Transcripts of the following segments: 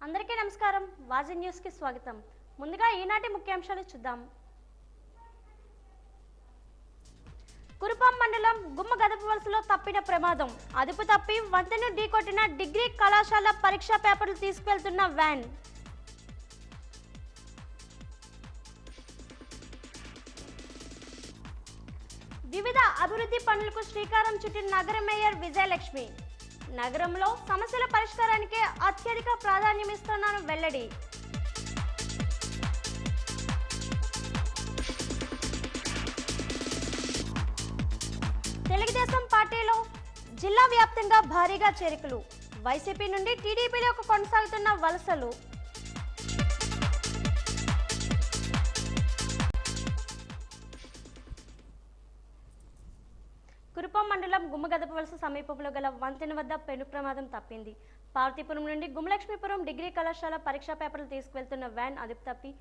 అందరికీ నమస్కారం. వాజీ న్యూస్ కి స్వాగతం. ముందుగా ఈనాటి ముఖ్యాంశాలు చూద్దాం. కురుపాం మండలం గుమ్మ గదపవలసలో తప్పిన ప్రమాదం. అదుపు తప్పి వంతెను ఢీకొట్టిన డిగ్రీ కళాశాల పరీక్షా పేపర్లు తీసుకెళ్తున్న వ్యాన్. వివిధ అభివృద్ధి పనులకు శ్రీకారం చుట్టిన నగర మేయర్ విజయలక్ష్మి. నగరంలో సమస్యల పరిష్కారానికి అత్యధిక ప్రాధాన్యమిస్తున్నాను వెల్లడి. తెలుగుదేశం పార్టీలో జిల్లా వ్యాప్తంగా భారీగా చేరికలు. వైసీపీ నుండి టీడీపీలోకి కొనసాగుతున్న వలసలు. కురుపాం మండలం గుమ్మగదపవలస సమీపంలో గల వంతెన వద్ద పెను ప్రమాదం తప్పింది. పార్వతీపురం నుండి గుమ్మలక్ష్మీపురం డిగ్రీ కళాశాల పరీక్షా పేపర్లు తీసుకువెళ్తున్న వ్యాన్ అదుపు తప్పి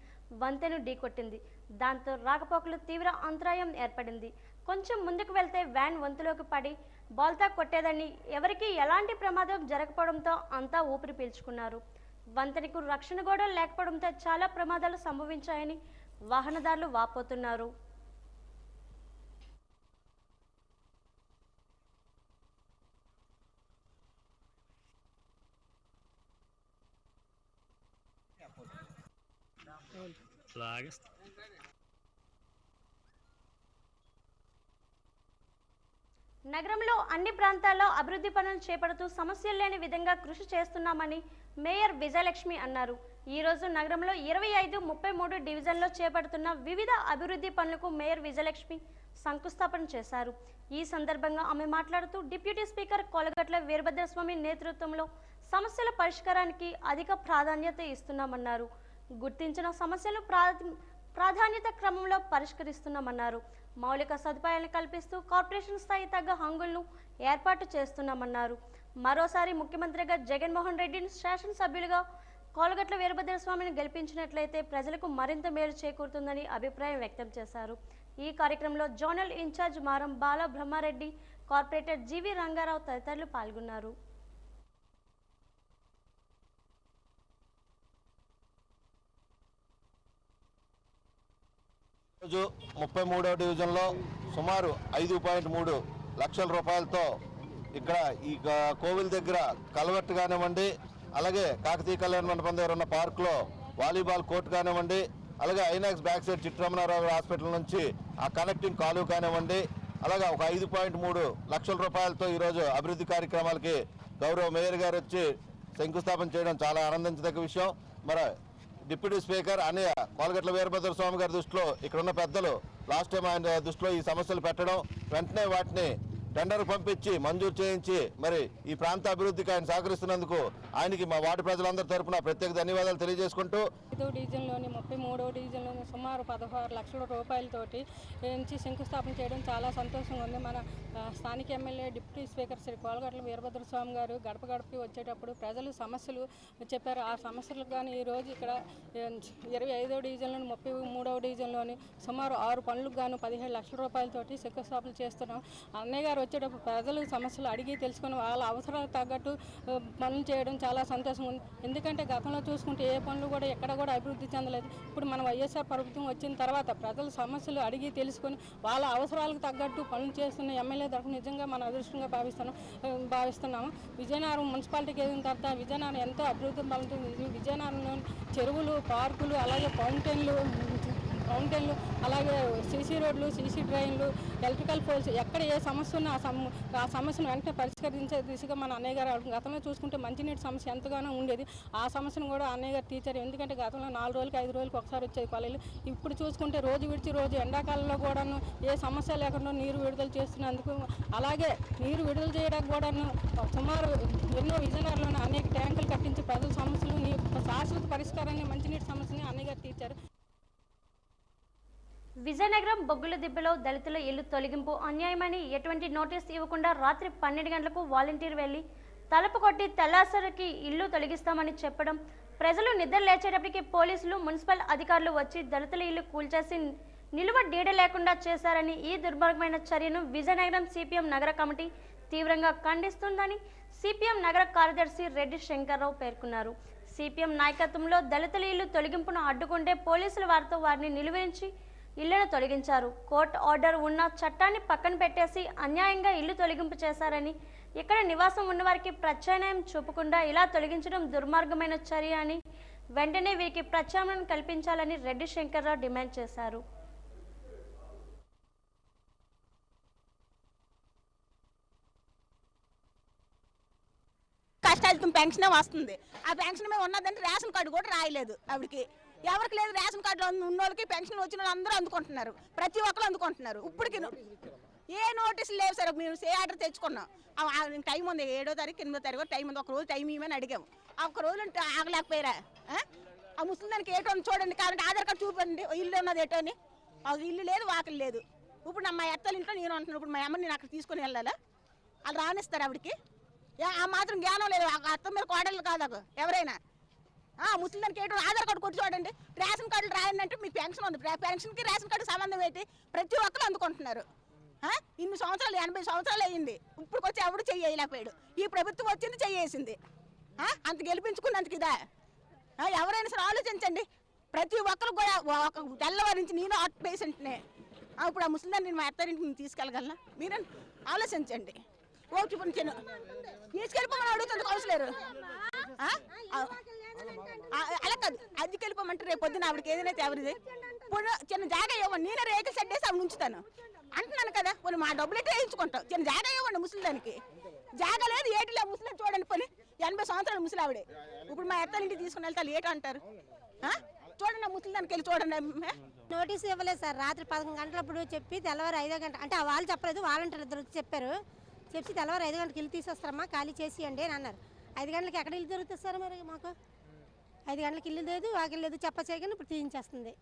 వంతెను ఢీకొట్టింది. దాంతో రాకపోకలు తీవ్ర అంతరాయం ఏర్పడింది. కొంచెం ముందుకు వెళ్తే వ్యాన్ వంతులోకి పడి బాల్తా కొట్టేదని, ఎవరికీ ఎలాంటి ప్రమాదం జరగకపోవడంతో అంతా ఊపిరి పీల్చుకున్నారు. వంతెనకు రక్షణ గోడలు లేకపోవడంతో చాలా ప్రమాదాలు సంభవించాయని వాహనదారులు వాపోతున్నారు. నగరంలో అన్ని ప్రాంతాల్లో అభివృద్ధి పనులు చేపడుతూ సమస్యలు లేని విధంగా కృషి చేస్తున్నామని మేయర్ విజయలక్ష్మి అన్నారు. ఈ రోజు నగరంలో 25, 33 డివిజన్లో చేపడుతున్న వివిధ అభివృద్ధి పనులకు మేయర్ విజయలక్ష్మి శంకుస్థాపన చేశారు. ఈ సందర్భంగా ఆమె మాట్లాడుతూ డిప్యూటీ స్పీకర్ కొలగట్ల వీరభద్రస్వామి నేతృత్వంలో సమస్యల పరిష్కారానికి అధిక ప్రాధాన్యత ఇస్తున్నామన్నారు. గుర్తించిన సమస్యలు ప్రాధాన్యత క్రమంలో పరిష్కరిస్తున్నామన్నారు. మౌలిక సదుపాయాలను కల్పిస్తూ కార్పొరేషన్ స్థాయి తగ్గ హంగులను ఏర్పాటు చేస్తున్నామన్నారు. మరోసారి ముఖ్యమంత్రిగా జగన్మోహన్ రెడ్డిని శాసనసభ్యులుగా కోలగట్ల వీరభద్రస్వామిని గెలిపించినట్లయితే ప్రజలకు మరింత మేలు చేకూరుతుందని అభిప్రాయం వ్యక్తం చేశారు. ఈ కార్యక్రమంలో జోనల్ ఇన్ఛార్జ్ మారం బాల బ్రహ్మారెడ్డి, కార్పొరేటర్ జీవి రంగారావు తదితరులు పాల్గొన్నారు. రోజు 33వ డివిజన్లో సుమారు 5.3 లక్షల రూపాయలతో ఇక్కడ ఈ కోవిల్ దగ్గర కల్వర్ట్ కానివ్వండి, అలాగే కాకతీయ కళ్యాణ మండపం దగ్గర ఉన్న పార్కులో వాలీబాల్ కోర్టు కానివ్వండి, అలాగే ఐనాక్స్ బ్యాక్ సైడ్ చిట్రమణారావు హాస్పిటల్ నుంచి ఆ కనెక్టింగ్ కాలువ కానివ్వండి, అలాగే ఒక 5.3 లక్షల రూపాయలతో ఈరోజు అభివృద్ధి కార్యక్రమాలకి గౌరవ మేయర్ గారు వచ్చి శంకుస్థాపన చేయడం చాలా ఆనందించదగ్గ విషయం. మరి డిప్యూటీ స్పీకర్ అన్నయ్య కోలగట్ల వీరభద్రస్వామి గారి దృష్టిలో ఇక్కడ ఉన్న పెద్దలు లాస్ట్ టైం ఆయన దృష్టిలో ఈ సమస్యలు పెట్టడం, వెంటనే వాటిని టెండర్ పంపించి మంజూరు చేయించి మరి ఈ ప్రాంత అభివృద్ధికి ఆయన సహకరిస్తున్నందుకు ఆయనకి మా వార్డు ప్రజలందరి తరఫున ప్రత్యేక ధన్యవాదాలు తెలియజేసుకుంటూ 5వ డివిజన్లోని 33వ డివిజన్లోని సుమారు 16 లక్షల రూపాయలతోటి నుంచి శంకుస్థాపన చేయడం చాలా సంతోషంగా ఉంది. మన స్థానిక MLA deputy speaker Shri Kolagatla Veerabhadraswamy గారు గడప గడపకి వచ్చేటప్పుడు ప్రజలు సమస్యలు చెప్పారు. ఆ సమస్యలకు కానీ ఈరోజు ఇక్కడ 25వ డివిజన్లోని 33వ డివిజన్లోని సుమారు 6 పనులకు గాను 17 లక్షల రూపాయలతోటి శంకుస్థాపన చేస్తున్నాం. అన్నయ్య గారు వచ్చేటప్పుడు ప్రజలు సమస్యలు అడిగి తెలుసుకొని వాళ్ళ అవసరాలకు తగ్గట్టు పనులు చేయడం చాలా సంతోషం ఉంది. ఎందుకంటే గతంలో చూసుకుంటే ఏ పనులు కూడా ఎక్కడ కూడా అభివృద్ధి చెందలేదు. ఇప్పుడు మన వైఎస్ఆర్ ప్రభుత్వం వచ్చిన తర్వాత ప్రజల సమస్యలు అడిగి తెలుసుకొని వాళ్ళ అవసరాలకు తగ్గట్టు పనులు చేస్తున్న ఎమ్మెల్యే తరఫున నిజంగా మన అదృష్టంగా భావిస్తున్నాము. విజయనగరం మున్సిపాలిటీకి ఎదిగిన తర్వాత విజయనగరం ఎంతో అభివృద్ధి పడుతుంది. విజయనగరంలో చెరువులు, పార్కులు, అలాగే ఫౌంటైన్లు, అలాగే సీసీ రోడ్లు, సీసీ డ్రైన్లు, ఎలక్ట్రికల్ పోల్స్, ఎక్కడ ఏ సమస్య ఉన్నా ఆ సమస్యను వెంటనే పరిష్కరించే దిశగా మన అన్నయ్య గారు గతంలో చూసుకుంటే మంచినీటి సమస్య ఎంతగానో ఉండేది. ఆ సమస్యను కూడా అన్నయ్య గారు తీర్చారు. ఎందుకంటే గతంలో 4 రోజులకి 5 రోజులకి ఒకసారి వచ్చేది కాలేజీలు. ఇప్పుడు చూసుకుంటే రోజు విడిచి రోజు ఎండాకాలంలో కూడాను ఏ సమస్య లేకుండా నీరు విడుదల చేస్తున్నందుకు, అలాగే నీరు విడుదల చేయడానికి కూడాను సుమారు ఎన్నో విజయనగరంలోని అనేక ట్యాంకులు కట్టించి ప్రజల సమస్యలు శాశ్వత పరిష్కారాన్ని మంచినీటి సమస్యని అన్నయ్య గారు తీర్చారు. విజయనగరం బొగ్గుల దిబ్బలో దళితుల ఇల్లు తొలగింపు అన్యాయమని ఎటువంటి నోటీస్ ఇవ్వకుండా రాత్రి 12 గంటలకు వాలంటీర్ వెళ్లి తలుపు కొట్టి తెల్లాసరికి ఇల్లు తొలగిస్తామని చెప్పడం, ప్రజలు నిద్ర లేచేటప్పటికి పోలీసులు, మున్సిపల్ అధికారులు వచ్చి దళితుల ఇల్లు కూల్చేసి నిలువ డీడ లేకుండా చేశారని ఈ దుర్మార్గమైన చర్యను విజయనగరం సిపిఎం నగర కమిటీ తీవ్రంగా ఖండిస్తుందని సిపిఎం నగర కార్యదర్శి రెడ్డి శంకర్రావు పేర్కొన్నారు. సిపిఎం నాయకత్వంలో దళితుల ఇల్లు తొలగింపును అడ్డుకుంటే పోలీసులు వారిని నిలువరించి ఇళ్లను తొలగించారు. కోర్టు ఆర్డర్ ఉన్న చట్టాన్ని పక్కన పెట్టేసి అన్యాయంగా ఇల్లు తొలగింపు చేశారని, ఇక్కడ నివాసం ఉన్నవారికి ప్రత్యామ్నాయం చూపకుండా ఇలా తొలగించడం దుర్మార్గమైన చర్య అని, వెంటనే వీరికి ప్రత్యామ్నాయం కల్పించాలని రెడ్డి శంకర్రావు డిమాండ్ చేశారు. కష్టాలతో పెన్షన్ వస్తుంది. ఆ పెన్షన్ మీద ఉన్నదంటే రేషన్ కార్డు కూడా రాయలేదు ఆవిడకి. ఎవరికి లేదు రేషన్ కార్డులో ఉన్న వాళ్ళకి పెన్షన్ వచ్చిన వాళ్ళు అందరూ అందుకుంటున్నారు, ప్రతి ఒక్కరు అందుకుంటున్నారు. ఇప్పటికి ఏ నోటీసులు లేవు సార్. మేము ఏ ఆర్డర్ తెచ్చుకున్నాం, టైం ఉంది 7వ తారీఖు 8వ తారీఖు టైం ఉంది, ఒక రోజు టైం ఇవ్వమని అడిగాము. ఆ ఒక రోజు అంటే ఆగలేకపోయారా? ఆ ముస్లిం దానికి ఏటో చూడండి, కాబట్టి ఆధార్ కార్డు చూపండి ఇల్లు ఉన్నది ఏటో అని. ఇల్లు లేదు, వాకిలు లేదు. ఇప్పుడు మా అత్తల ఇంట్లో నేను అంటున్నాను, ఇప్పుడు మా అమ్మని నేను అక్కడ తీసుకొని వెళ్ళాలా? వాళ్ళు రానిస్తారు ఆవిడకి? ఆ మాత్రం జ్ఞానం లేదు. అత్త మీద కోడళ్ళు కాదు ఎవరైనా. ముస్లిం దానికి ఏంటో ఆధార్ కార్డు కొట్టి చూడండి, రేషన్ కార్డులు రాయండి మీకు పెన్షన్ ఉంది. పెన్షన్కి రేషన్ కార్డు సంబంధం ఏంటి? ప్రతి ఒక్కరు అందుకుంటున్నారు. ఇన్ని సంవత్సరాలు 80 సంవత్సరాలు అయ్యింది, ఇప్పటికి వచ్చి ఎవడు చెయ్యలేకపోయాడు. ఈ ప్రభుత్వం వచ్చింది చెయ్యేసింది. అంత గెలిపించుకున్నందుకు ఇదా? ఎవరైనా సరే ఆలోచించండి. ప్రతి ఒక్కరు కూడా తెల్లవారి నుంచి నేను హార్ట్ పేషెంట్నే. ఇప్పుడు ఆ ముస్లిం దాన్ని నేను మా అత్తారింటికి నేను తీసుకెళ్ళగలనా? మీరే ఆలోచించండి. ఓటు తీసుకెళ్ళిపోమని అడుగుతుంది కౌన్సిలర్. అలా కాదు, అద్దెకి వెళ్ళిపోమంటే రేపు పొద్దున ఆవిడకి ఏదైనా ఎవరిది చిన్న జాగా ఇవ్వండి, నేనే రేకులు సెట్ చేసి ఆవిడ ఉంచుతాను అంటున్నాను కదా. కొన్ని మా డబ్బులు ఎట్లా వేయించుకుంటాం, చిన్న జాగా ఇవ్వండి. ముస్లిం దానికి జాగా లేదు, ఏటిలే ముస్లిం చూడండి. పోనీ 80 సంవత్సరాలు ముసలి ఆవిడే. ఇప్పుడు మా అత్తారింటికి తీసుకుని వెళ్తారు ఏటో అంటారు. చూడండి ముస్లిం దానికి వెళ్ళి చూడండి. నోటీస్ ఇవ్వలేదు సార్. రాత్రి 11 గంటలప్పుడు చెప్పి తెల్లవారు 5 గంటల అంటే వాళ్ళు చెప్పలేదు, వాలంటీర్లు ఇద్దరు చెప్పారు. చెప్పి తెల్లవారు 5 గంటలకు ఇల్లు తీసేస్తారమ్మా, ఖాళీ చేసియండి అని అన్నారు. 5 గంటలకు ఎక్కడ ఇల్లు దొరుకుతుంది సార్? మరి మాకు 5 గంటలకు ఇల్లు లేదు, వాకిల్ లేదు, చెప్ప చేయగానే ఇప్పుడు తీయించేస్తుంది.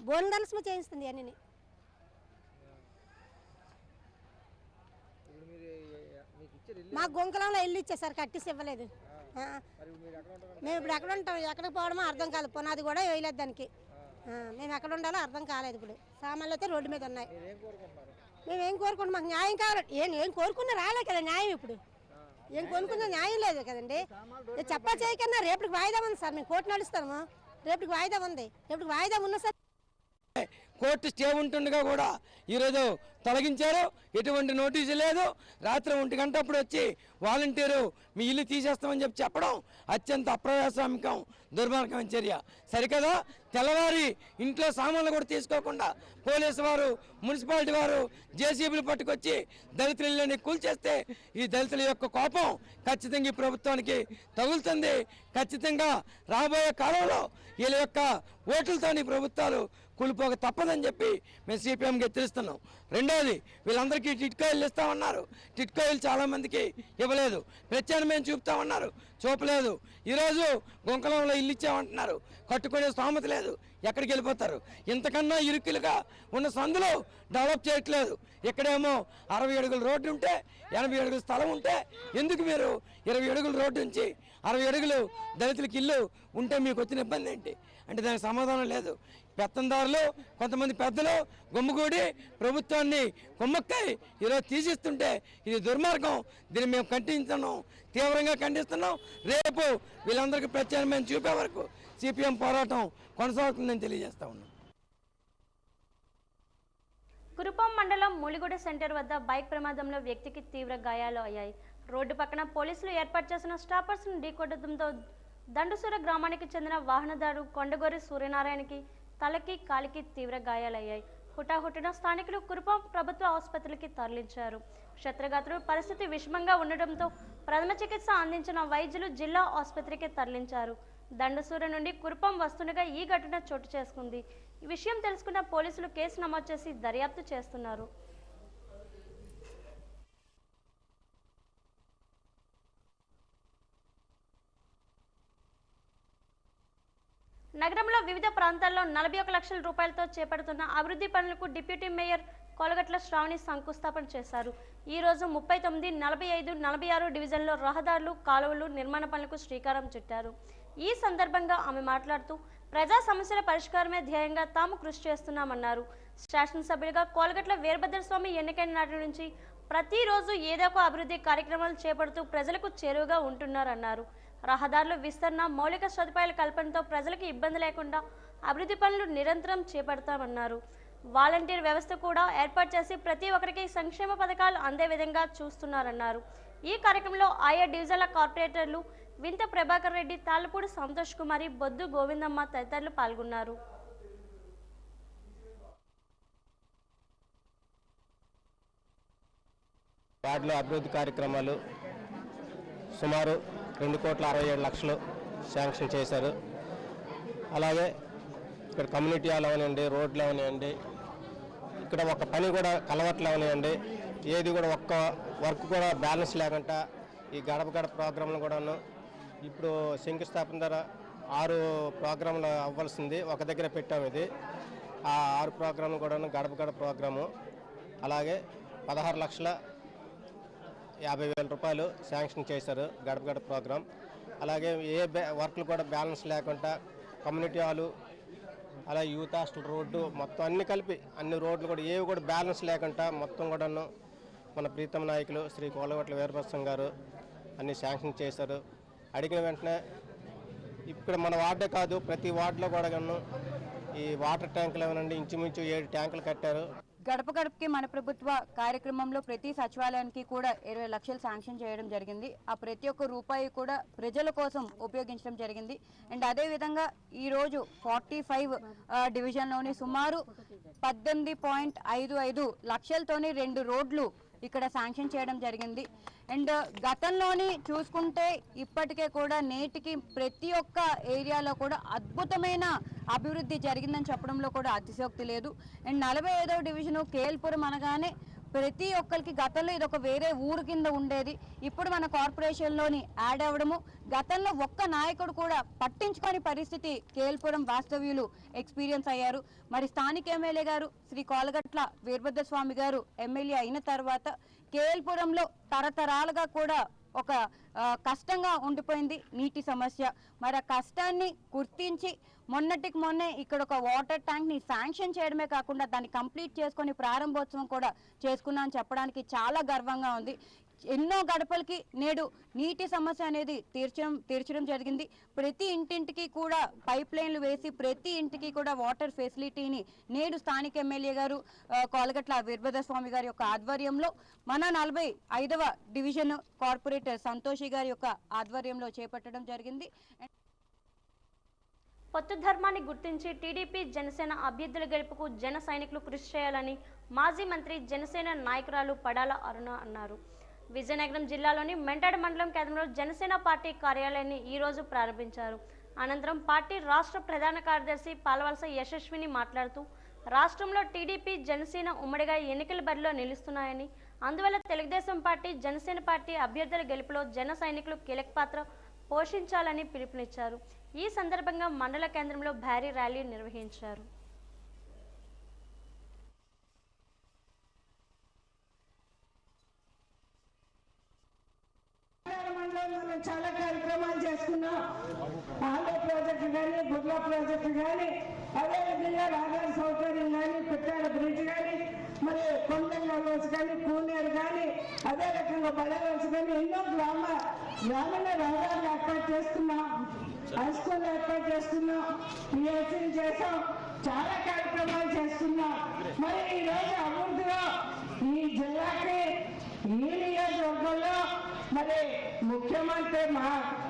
బోన్ దలసమ చేయిస్తుంది అన్నీ. మా గుంకలంలో ఇల్లు ఇచ్చేసారు, కట్టేసి ఇవ్వలేదు. మేము ఇప్పుడు ఎక్కడ ఉంటాం, ఎక్కడికి పోవడమో అర్థం కాదు. పునాది కూడా వేయలేదు దానికి. మేము ఎక్కడ ఉండాలో అర్థం కాలేదు. ఇప్పుడు సామాన్లు అయితే రోడ్డు మీద ఉన్నాయి. మేము ఏం కోరుకుంటాం? మాకు న్యాయం కావాలి. ఏం కోరుకున్నా రాలే కదా న్యాయం. ఇప్పుడు ఏం కొనుక్కున్నా న్యాయం లేదు కదండి. చెప్ప చేయకన్నా రేపటికి వాయిదా ఉంది సార్. మేము కోర్టు నడుస్తాము, రేపటికి వాయిదా ఉంది. రేపటికి వాయిదా ఉన్నా సార్. కోర్టు స్టే ఉంటుండగా కూడా ఈరోజు తొలగించారు. ఎటువంటి నోటీసు లేదు. రాత్రి 1 గంట అప్పుడు వచ్చి వాలంటీరు మీ ఇల్లు తీసేస్తామని చెప్పడం అత్యంత అప్రజాస్వామికం, దుర్మార్గమైన చర్య. సరికదా, తెల్లవారి ఇంట్లో సామాన్లు కూడా తీసుకోకుండా పోలీసు వారు, మున్సిపాలిటీ వారు జేసీబీలు పట్టుకొచ్చి దళితుల ఇళ్ళని కూల్చేస్తే ఈ దళితుల యొక్క కోపం ఖచ్చితంగా ఈ ప్రభుత్వానికి తగులుతుంది. ఖచ్చితంగా రాబోయే కాలంలో వీళ్ళ యొక్క ఓట్లతోని ప్రభుత్వాలు కూలిపోక తప్పదని చెప్పి మేము సిపిఎంకి హెచ్చరిస్తున్నాం. రెండోది, వీళ్ళందరికీ టిట్కో ఇల్లు ఇస్తామన్నారు. టిట్కో ఇల్లు చాలామందికి ఇవ్వలేదు. ప్రత్యామ్నాయం చూపుతామన్నారు, చూపలేదు. ఈరోజు గుంకలంలో ఇల్లు ఇచ్చామంటున్నారు, కట్టుకునే స్తోమత లేదు. ఎక్కడికి వెళ్ళిపోతారు? ఇంతకన్నా ఇరుకులుగా ఉన్న సందులో డెవలప్ చేయట్లేదు. ఇక్కడేమో 60 అడుగుల రోడ్డు ఉంటే 80 అడుగుల స్థలం ఉంటే ఎందుకు మీరు 20 అడుగుల రోడ్డు నుంచి 60 అడుగులు దళితులకి ఇల్లు ఉంటే మీకు వచ్చిన ఇబ్బంది ఏంటి అంటే దానికి సమాధానం లేదు. పెత్తందారులు, కొంతమంది పెద్దలు గుమ్మగూడి ప్రభుత్వాన్ని కుమ్మక్కై ఈరోజు తీసిస్తుంటే ఇది దుర్మార్గం. దీన్ని మేము ఖండిస్తున్నాం, తీవ్రంగా ఖండిస్తున్నాం. రేపు వీళ్ళందరికీ ప్రత్యామ్నాయం చూపే వరకు సిపిఎం పోరాటం కొనసాగుతుందని తెలియజేస్తా ఉన్నాం. కురుపాం మండలం మూలిగూడ సెంటర్ వద్ద బైక్ ప్రమాదంలో వ్యక్తికి తీవ్ర గాయాలు అయ్యాయి. రోడ్డు పక్కన పోలీసులు ఏర్పాటు చేసిన స్టాపర్స్ను ఢీకొట్టడంతో దండుసూర గ్రామానికి చెందిన వాహనదారు కొండగోరి సూర్యనారాయణకి తలకి, కాలికి తీవ్ర గాయాలయ్యాయి. హుటాహుటిన స్థానికులు కురుపాం ప్రభుత్వ ఆసుపత్రికి తరలించారు. క్షత్రఘాతుడు పరిస్థితి విషమంగా ఉండడంతో ప్రథమ చికిత్స అందించిన వైద్యులు జిల్లా ఆసుపత్రికి తరలించారు. దండసూర నుండి కురుపాం వస్తుండగా ఈ ఘటన చోటు చేసుకుంది. ఈ విషయం తెలుసుకున్న పోలీసులు కేసు నమోదు చేసి దర్యాప్తు చేస్తున్నారు. నగరంలో వివిధ ప్రాంతాల్లో 41 లక్షల రూపాయలతో చేపడుతున్న అభివృద్ధి పనులకు డిప్యూటీ మేయర్ కోలగట్ల శ్రావణి శంకుస్థాపన చేశారు. ఈ రోజు 39, 45, 46 డివిజన్లో రహదారులు, కాలువలు నిర్మాణ పనులకు శ్రీకారం చుట్టారు. ఈ సందర్భంగా ఆమె మాట్లాడుతూ ప్రజా సమస్యల పరిష్కారమే ధ్యేయంగా తాము కృషి చేస్తున్నామన్నారు. శాసనసభ్యులుగా కోలగట్ల వీరభద్రస్వామి ఎన్నికైన నాటి నుంచి ప్రతిరోజు ఏదో ఒక అభివృద్ధి కార్యక్రమాలు చేపడుతూ ప్రజలకు చేరువగా ఉంటున్నారన్నారు. రహదారులు విస్తరణ, మౌలిక సదుపాయాల కల్పనతో ప్రజలకు ఇబ్బంది లేకుండా అభివృద్ధి పనులు నిరంతరం చేపడతామన్నారు. వాలంటీర్ వ్యవస్థ కూడా ఏర్పాటు చేసి ప్రతి ఒక్కరికి సంక్షేమ పథకాలు అందే విధంగా చూస్తున్నారన్నారు. ఈ కార్యక్రమంలో ఆయా డివిజన్ల కార్పొరేటర్లు వింత ప్రభాకర్ రెడ్డి, తాళ్లపూడి సంతోష్ కుమారి, బొద్దు గోవిందమ్మ తదితరులు పాల్గొన్నారు. వార్డులో అభివృద్ధి కార్యక్రమాలు సుమారు 2,67,00,000 శాంక్షన్ చేశారు. అలాగే ఇక్కడ కమ్యూనిటీ హాల్ అవనివ్వండి, రోడ్లు అవనివ్వండి, ఇక్కడ ఒక పని కూడా కలవట్లు అవనివ్వండి, ఏది కూడా ఒక్క వర్క్ కూడా బ్యాలెన్స్ లేకుండా ఈ గడప గడప ప్రోగ్రాంలు కూడాను ఇప్పుడు శంకుస్థాపన ద్వారా 6 ప్రోగ్రాంలు అవ్వాల్సింది ఒక దగ్గర పెట్టాము. ఇది ఆ 6 ప్రోగ్రాంలు కూడాను గడప గడప ప్రోగ్రాము. అలాగే 16,50,000 రూపాయలు శాంక్షన్ చేశారు గడప గడప ప్రోగ్రాం. అలాగే ఏ వర్క్లు కూడా బ్యాలెన్స్ లేకుండా కమ్యూనిటీ హాలు, అలా యూత్ హాస్టల్ రోడ్డు మొత్తం అన్ని కలిపి అన్ని రోడ్లు కూడా ఏవి కూడా బ్యాలెన్స్ లేకుండా మొత్తం కూడాను మన ప్రీతమ నాయకులు శ్రీ కోలగట్ల వీరభద్రం గారు అన్ని శాంక్షన్ చేశారు. అడిగిన వెంటనే ఇక్కడ మన వార్డే కాదు ప్రతి వార్డులో కూడా ఈ వాటర్ ట్యాంకులు ఏమనండి ఇంచుమించు 7 ట్యాంకులు కట్టారు. గడప గడపకి మన ప్రభుత్వ కార్యక్రమంలో ప్రతి సచివాలయానికి కూడా 20 లక్షలు శాంక్షన్ చేయడం జరిగింది. ఆ ప్రతి ఒక్క రూపాయి కూడా ప్రజల కోసం ఉపయోగించడం జరిగింది. అండ్ అదేవిధంగా ఈరోజు 45 డివిజన్లోని సుమారు 18.55 లక్షలతోని 2 రోడ్లు ఇక్కడ శాంక్షన్ చేయడం జరిగింది. అండ్ గతంలోని చూసుకుంటే ఇప్పటికే కూడా నేటికి ప్రతి ఒక్క ఏరియాలో కూడా అద్భుతమైన అభివృద్ధి జరిగిందని చెప్పడంలో కూడా అతిశయోక్తి లేదు. అండ్ 45వ డివిజను కేఎల్పురం అనగానే ప్రతి ఒక్కరికి గతంలో ఇది ఒక వేరే ఊరు కింద ఉండేది. ఇప్పుడు మన కార్పొరేషన్లోని యాడ్ అవ్వడము, గతంలో ఒక్క నాయకుడు కూడా పట్టించుకోని పరిస్థితి కేఎల్పురం వాస్తవ్యులు ఎక్స్పీరియన్స్ అయ్యారు. మరి స్థానిక ఎమ్మెల్యే గారు శ్రీ కోలగట్ల వీరభద్రస్వామి గారు ఎమ్మెల్యే అయిన తర్వాత కేఎల్పురంలో తరతరాలుగా కూడా ఒక కష్టంగా ఉండిపోయింది నీటి సమస్య. మరి ఆ కష్టాన్ని గుర్తించి మొన్నటికి మొన్నే ఇక్కడ ఒక వాటర్ ట్యాంక్ని శాంక్షన్ చేయడమే కాకుండా దాన్ని కంప్లీట్ చేసుకొని ప్రారంభోత్సవం కూడా చేసుకున్నా అని చెప్పడానికి చాలా గర్వంగా ఉంది. ఎన్నో గడపలకి నేడు నీటి సమస్య అనేది తీర్చడం జరిగింది. ప్రతి ఇంటింటికి కూడా పైప్ లైన్లు వేసి ప్రతి ఇంటికి కూడా వాటర్ ఫెసిలిటీని నేడు స్థానిక ఎమ్మెల్యే గారు కోలగట్ల వీరభద్రస్వామి గారి యొక్క ఆధ్వర్యంలో మన 45వ డివిజన్ కార్పొరేటర్ సంతోషి గారి యొక్క ఆధ్వర్యంలో చేపట్టడం జరిగింది. పొత్తు ధర్మాన్ని గుర్తించి టీడీపీ జనసేన అభ్యర్థుల గెలుపుకు జన సైనికులు కృషి చేయాలని మాజీ మంత్రి జనసేన నాయకురాలు పడాల అరుణ అన్నారు. విజయనగరం జిల్లాలోని మెంటాడ మండలం కేంద్రంలో జనసేన పార్టీ కార్యాలయాన్ని ఈరోజు ప్రారంభించారు. అనంతరం పార్టీ రాష్ట్ర ప్రధాన కార్యదర్శి పాలవలస యశస్విని మాట్లాడుతూ రాష్ట్రంలో టీడీపీ జనసేన ఉమ్మడిగా ఎన్నికల బరిలో నిలుస్తున్నాయని, అందువల్ల తెలుగుదేశం పార్టీ జనసేన పార్టీ అభ్యర్థుల గెలుపులో జన సైనికులు కీలక పాత్ర పోషించాలని పిలుపునిచ్చారు. ఈ సందర్భంగా మండల కేంద్రంలో భారీ ర్యాలీ నిర్వహించారు. మనం చాలా కార్యక్రమాలు చేసుకున్నాం. ఆంధ్ర ప్రాజెక్టు కానీ, బుర్లా ప్రాజెక్టు కానీ, అదేవిధంగా రహదారి సౌకర్యం కానీ, పెట్టాల బ్రిడ్జ్ కానీ, మరి కొండంగా రోజు కానీ, కూనేరు కానీ, అదే రకంగా బళ్ళ రోజు కానీ ఎన్నో గ్రామీణ రహదారులు ఏర్పాటు చేస్తున్నాం, హై స్కూల్ ఏర్పాటు చేస్తున్నాం, పిహెచ్సీలు చేసాం, చాలా కార్యక్రమాలు చేస్తున్నాం. మరి ఈరోజు అభివృద్ధిలో ఈ జిల్లాకి ఈ నియోజకవర్గంలో మరి ముఖ్యమంత్రి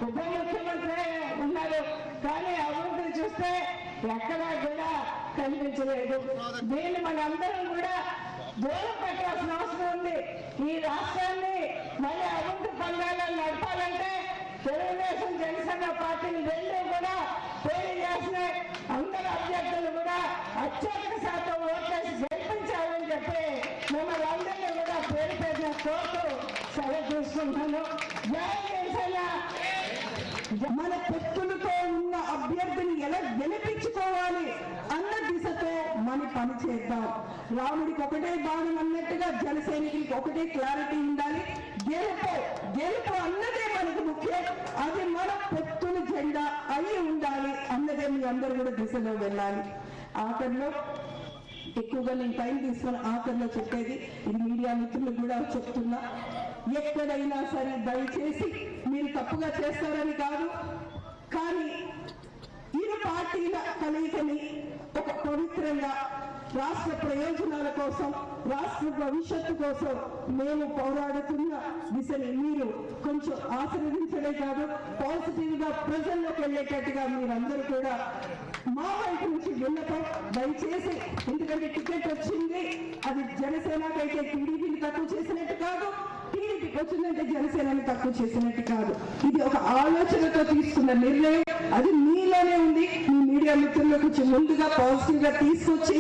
ఉప ముఖ్యమంత్రి ఉన్నారు, కానీ అభివృద్ధి చూస్తే ఎక్కడా కూడా కనిపించలేదు. దీన్ని మనందరం కూడా దూరం పెట్టాల్సిన అవసరం ఉంది. ఈ రాష్ట్రాన్ని మళ్ళీ అభివృద్ధి పందాలను నడపాలంటే తెలుగుదేశం జనసేన పార్టీలు రెండు కూడా పోటీ చేసినాయి. అందరు అభ్యర్థులు కూడా అత్యధిక శాతం ఓట్లేసి గెలిపించాలని చెప్పి మిమ్మల్ని అందరినీ కూడా పేరు పేరున కోరుతూ సెలవు తీసుకుంటాను. జై జనసేన. మన పొత్తులతో ఉన్న అభ్యర్థిని ఎలా గెలిపించుకోవాలి అన్న దిశతో మనం పని చేద్దాం. రాముడికి ఒకటే బాణం అన్నట్టుగా జన సైనికులకి ఒకటే క్లారిటీ ఉండాలి. గెలుపు అన్నదే మనకు ముఖ్యం. అది మన పొత్తుల జెండా అయి ఉండాలి అన్నదే మీ అందరూ కూడా దిశలో వెళ్ళాలి. ఆఖరిలో ఎక్కువగా నేను టైం తీసుకుని ఆఖరిలో చెప్పేది, ఇది మీడియా మిత్రులు కూడా చెప్తున్నా, ఎక్కడైనా సరే దయచేసి మీరు తప్పుగా చేస్తారని కాదు, కానీ ఇరు పార్టీల కలయికని ఒక పవిత్రంగా రాష్ట్ర ప్రయోజనాల కోసం, రాష్ట్ర భవిష్యత్తు కోసం మేము పోరాడుతున్న దిశని మీరు కొంచెం ఆశీర్వదించడే కాదు, పాజిటివ్ గా ప్రజల్లోకి వెళ్ళేటట్టుగా మీరందరూ కూడా మా వైపు నుంచి విన్నపం దయచేసి, ఎందుకంటే టికెట్ వచ్చింది అది జనసేనకైతే టీడీపీని తక్కువ చేసినట్టు కాదు, టీడీపీకి వచ్చిందంటే జనసేనని తక్కువ చేసినట్టు కాదు. ఇది ఒక ఆలోచనతో తీసుకున్న నిర్ణయం, అది మీలోనే ఉంది. మీ మీడియా మిత్రుల కొంచెం ముందుగా పాజిటివ్ గా తీసుకొచ్చి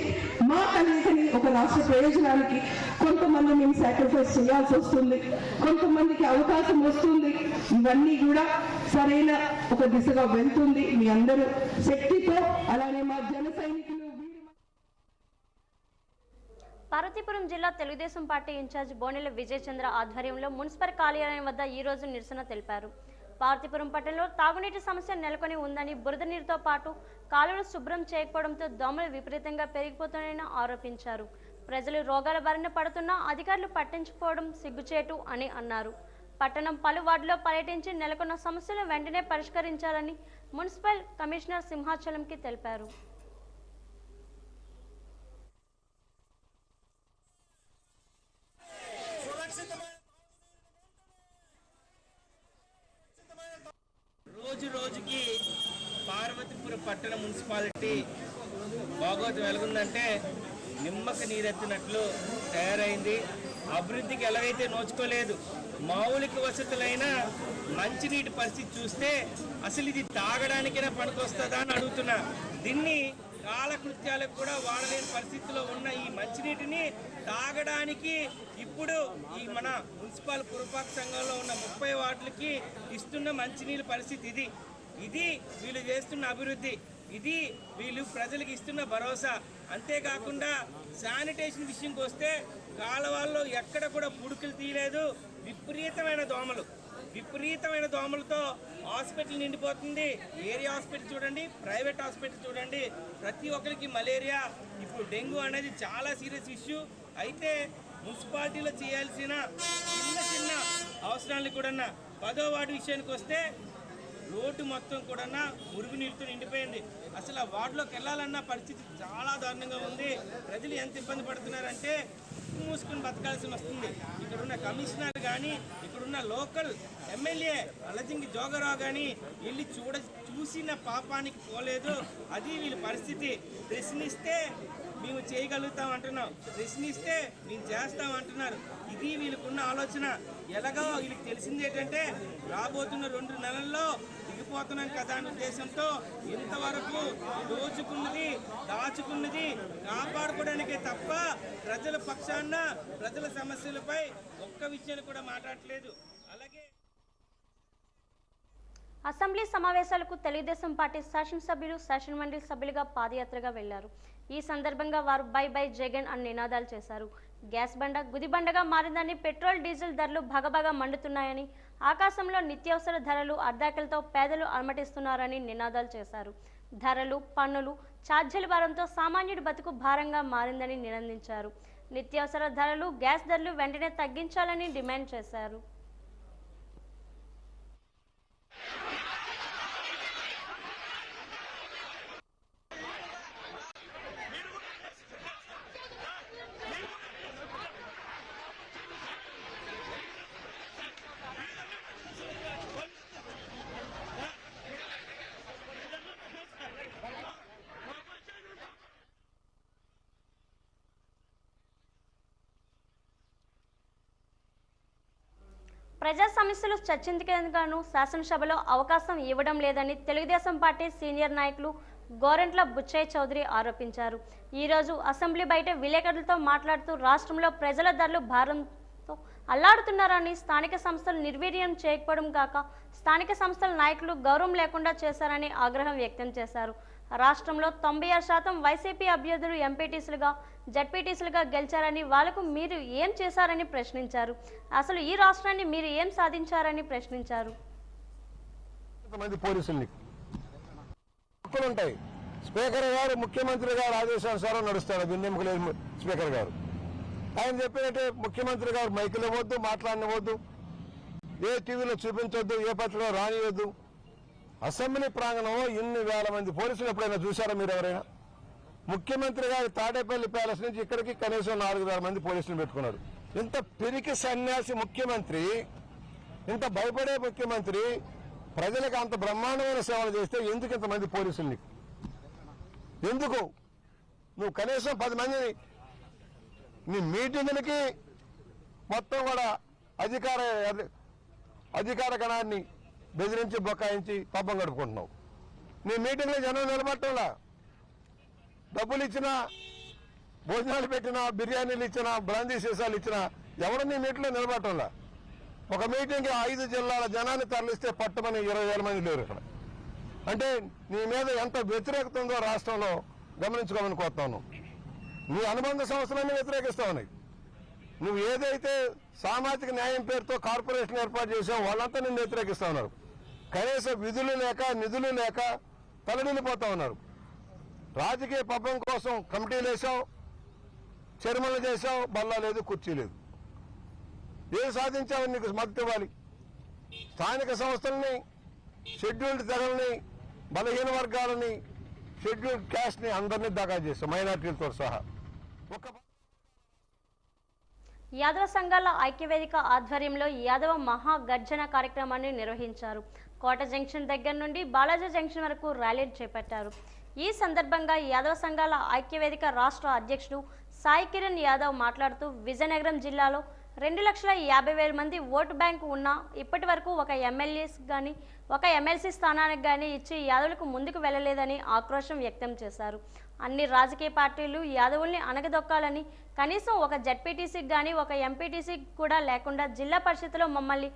మా కలయికని ఒక రాష్ట్ర ప్రయోజనానికి కొంతమంది మేము సాక్రిఫైస్ చేయాల్సి వస్తుంది, కొంతమందికి అవకాశం వస్తుంది. ఇవన్నీ కూడా సరైన ఒక దిశగా వెళ్తుంది. మీ అందరూ శక్తితో, అలానే మా జన సైనికులు. పార్వతీపురం జిల్లా తెలుగుదేశం పార్టీ ఇన్ఛార్జ్ బోనెల విజయ్ చంద్ర ఆధ్వర్యంలో మున్సిపల్ కార్యాలయం వద్ద ఈ రోజు నిరసన తెలిపారు. పార్వతీపురం పట్టణంలో తాగునీటి సమస్య నెలకొని ఉందని, బురద నీరుతో పాటు కాలువలు శుభ్రం చేయకపోవడంతో దోమలు విపరీతంగా పెరిగిపోతున్నాయని ఆరోపించారు. ప్రజలు రోగాల బారిన పడుతున్నా అధికారులు పట్టించుకోవడం సిగ్గుచేటు అని అన్నారు. పట్టణం పలు వార్డులో పర్యటించి నెలకొన్న సమస్యలు వెంటనే పరిష్కరించాలని మున్సిపల్ కమిషనర్ సింహాచలంకి తెలిపారు. రోజు రోజుకి పార్వతీపురం పట్టణ మున్సిపాలిటీ బాగోతం వెలుగుందంటే నిమ్మక నీరెత్తినట్లు తయారైంది. అభివృద్ధికి ఎలాగైతే నోచుకోలేదు, మౌలిక వసతులైన మంచినీటి పరిస్థితి చూస్తే అసలు ఇది తాగడానికైనా పనికొస్తుందా అని అడుగుతున్నా. దీన్ని కాలకృత్యాలకు కూడా వాడలేని పరిస్థితిలో ఉన్న ఈ మంచినీటిని తాగడానికి ఇప్పుడు ఈ మన మున్సిపల్ పురపాలక సంఘంలో ఉన్న 30 వార్డులకి ఇస్తున్న మంచినీళ్ళ పరిస్థితి ఇది వీళ్ళు చేస్తున్న అభివృద్ధి, ఇది వీళ్ళు ప్రజలకు ఇస్తున్న భరోసా. అంతేకాకుండా శానిటేషన్ విషయంకి వస్తే కాలువల్లో ఎక్కడ కూడా పుడుకులు తీయలేదు. విపరీతమైన దోమలతో హాస్పిటల్ నిండిపోతుంది. ఏరియా హాస్పిటల్ చూడండి, ప్రైవేట్ హాస్పిటల్ చూడండి, ప్రతి ఒక్కరికి మలేరియా, ఇప్పుడు డెంగ్యూ అనేది చాలా సీరియస్ ఇష్యూ. అయితే మున్సిపాలిటీలో చేయాల్సిన చిన్న అవసరాలు కూడా 10వ వార్డు విషయానికి వస్తే రోడ్డు మొత్తం కూడా మురుగునీరుతో నిండిపోయింది. అసలు ఆ వార్డులోకి వెళ్ళాలన్న పరిస్థితి చాలా దారుణంగా ఉంది. ప్రజలు ఎంత ఇబ్బంది పడుతున్నారంటే మూసుకుని బతకాల్సి వస్తుంది. ఇక్కడున్న కమిషనర్ కానీ, ఇక్కడున్న లోకల్ ఎమ్మెల్యే అలజింగి జోగరావు కానీ వెళ్ళి చూసిన పాపానికి పోలేదు. అది వీళ్ళ పరిస్థితి. ప్రశ్నిస్తే మేము చేయగలుగుతాం అంటున్నాం, ప్రశ్నిస్తే మేము చేస్తాం అంటున్నారు. ఇది వీళ్ళకున్న ఆలోచన. ఎలాగో వీళ్ళకి తెలిసింది ఏంటంటే రాబోతున్న 2 నెలల్లో దిగిపోతున్నాం కదా అనే ఉద్దేశంతో ఇంతవరకు దాచుకున్నది కాపాడుకోవడానికే తప్ప ప్రజల పక్షాన, ప్రజల సమస్యలపై ఒక్క విషయాన్ని కూడా మాట్లాడట్లేదు. అలాగే అసెంబ్లీ సమావేశాలకు తెలుగుదేశం పార్టీ శాసనసభ్యులు, శాసనమండలి సభ్యులుగా పాదయాత్రగా వెళ్లారు. ఈ సందర్భంగా వారు బై బై జగన్ అని నినాదాలు చేశారు. గ్యాస్ బండ గుదిబండగా మారిందని, పెట్రోల్ డీజిల్ ధరలు భగభగా మండుతున్నాయని, ఆకాశంలో నిత్యావసర ధరలు అర్ధాకలతో పేదలు అలమటిస్తున్నారని నినాదాలు చేశారు. ధరలు, పన్నులు, ఛార్జీల భారంతో సామాన్యుడి బతుకు భారంగా మారిందని నినందించారు. నిత్యావసర ధరలు, గ్యాస్ ధరలు వెంటనే తగ్గించాలని డిమాండ్ చేశారు. ప్రజా సమస్యలు చర్చించేందుకు శాసనసభలో అవకాశం ఇవ్వడం లేదని తెలుగుదేశం పార్టీ సీనియర్ నాయకులు గోరంట్ల బుచ్చయ్య చౌదరి ఆరోపించారు. ఈరోజు అసెంబ్లీ బయట విలేకరులతో మాట్లాడుతూ రాష్ట్రంలో ప్రజల ధరలు భారంతో అల్లాడుతున్నారని, స్థానిక సంస్థలు నిర్వీర్యం చేయకపోవడం కాక స్థానిక సంస్థల నాయకులు గౌరవం లేకుండా చేశారని ఆగ్రహం వ్యక్తం చేశారు. రాష్ట్రంలో 96% వైసీపీ అభ్యర్థులు ఎంపీటీసీలుగా, జడ్పీటీసీలుగా గెలిచారని, వాళ్లకు మీరు ఏం చేశారని ప్రశ్నించారు. అసలు ఈ రాష్ట్రాన్ని మీరు ఏం సాధించారని ప్రశ్నించారు. పోలీసుల్ని ఉంటాయి. స్పీకర్ గారు, ముఖ్యమంత్రి గారు ఆదేశానుసారం నడుస్తారు. బిన్నెముక లేదు స్పీకర్ గారు. ఆయన చెప్పినట్టే ముఖ్యమంత్రి గారు మైకులు ఇవ్వద్దు, మాట్లాడనివ్వద్దు, ఏ టీవీలో చూపించొద్దు, ఏ పత్రికలో రానియొద్దు. అసెంబ్లీ ప్రాంగణంలో ఇన్ని వేల మంది పోలీసులు ఎప్పుడైనా చూసారా మీరు ఎవరైనా? ముఖ్యమంత్రి గారి తాడేపల్లి ప్యాలెస్ నుంచి ఇక్కడికి కనీసం 4,000 మంది పోలీసులు పెట్టుకున్నారు. ఇంత పిరికి సన్యాసి ముఖ్యమంత్రి, ఇంత భయపడే ముఖ్యమంత్రి ప్రజలకు అంత బ్రహ్మాండమైన సేవలు చేస్తే ఎందుకు ఇంతమంది పోలీసులు నీకు? ఎందుకు? నువ్వు కనీసం 10 మందిని నీ మీటింగులకి మొత్తం కూడా అధికార గణాన్ని బెదిరించి బొకాయించి పబ్బం గడుపుకుంటున్నావు. నీ మీటింగ్లో జనం నిలబట్టంలా, డబ్బులు ఇచ్చినా, భోజనాలు పెట్టినా, బిర్యానీలు ఇచ్చినా, బ్రాందీ సీసాలు ఇచ్చినా ఎవరు నీ మీటింగ్లో నిలబట్టంలా. ఒక మీటింగ్కి 5 జిల్లాల జనాన్ని తరలిస్తే పట్టమని 20,000 మంది లేరు ఇక్కడ. అంటే నీ మీద ఎంత వ్యతిరేకత ఉందో రాష్ట్రంలో గమనించుకోమని కోరుతాను. నీ అనుబంధ సంస్థలన్నీ వ్యతిరేకిస్తా ఉన్నాయి. నువ్వు ఏదైతే సామాజిక న్యాయం పేరుతో కార్పొరేషన్ ఏర్పాటు చేసావు వాళ్ళంతా నిన్ను వ్యతిరేకిస్తా ఉన్నారు. కనీస విధులు లేక నిధులు లేక తలడిల్లిపోతా ఉన్నారు. రాజకీయ పబ్బం కోసం కమిటీలు వేసావు, చర్మలు చేసావు, బల్లా లేదు, కుర్చీ లేదు. ఏం సాధించావని నీకు మద్దతు ఇవ్వాలి? స్థానిక సంస్థల్ని, షెడ్యూల్డ్ తెగల్ని, బలహీన వర్గాలని, షెడ్యూల్డ్ క్యాస్ట్ని అందరినీ దగా చేస్తాం, మైనార్టీలతో సహా. యాదవ సంఘాల ఐక్యవేదిక ఆధ్వర్యంలో యాదవ మహా గర్జన కార్యక్రమాన్ని నిర్వహించారు. కోట జంక్షన్ దగ్గర నుండి బాలాజీ జంక్షన్ వరకు ర్యాలీని చేపట్టారు. ఈ సందర్భంగా యాదవ సంఘాల ఐక్యవేదిక రాష్ట్ర అధ్యక్షుడు సాయి కిరణ్ యాదవ్ మాట్లాడుతూ విజయనగరం జిల్లాలో 2,50,000 మంది ఓటు బ్యాంకు ఉన్నా ఇప్పటి వరకు ఒక ఎమ్మెల్సీ స్థానానికి కానీ ఇచ్చి యాదవులకు ముందుకు వెళ్ళలేదని ఆక్రోశం వ్యక్తం చేశారు. అన్ని రాజకీయ పార్టీలు యాదవుల్ని అణగదొక్కాలని, కనీసం ఒక జడ్పీటీసీకి కానీ ఒక ఎంపీటీసీకి కూడా లేకుండా జిల్లా పరిషత్లో మమ్మల్ని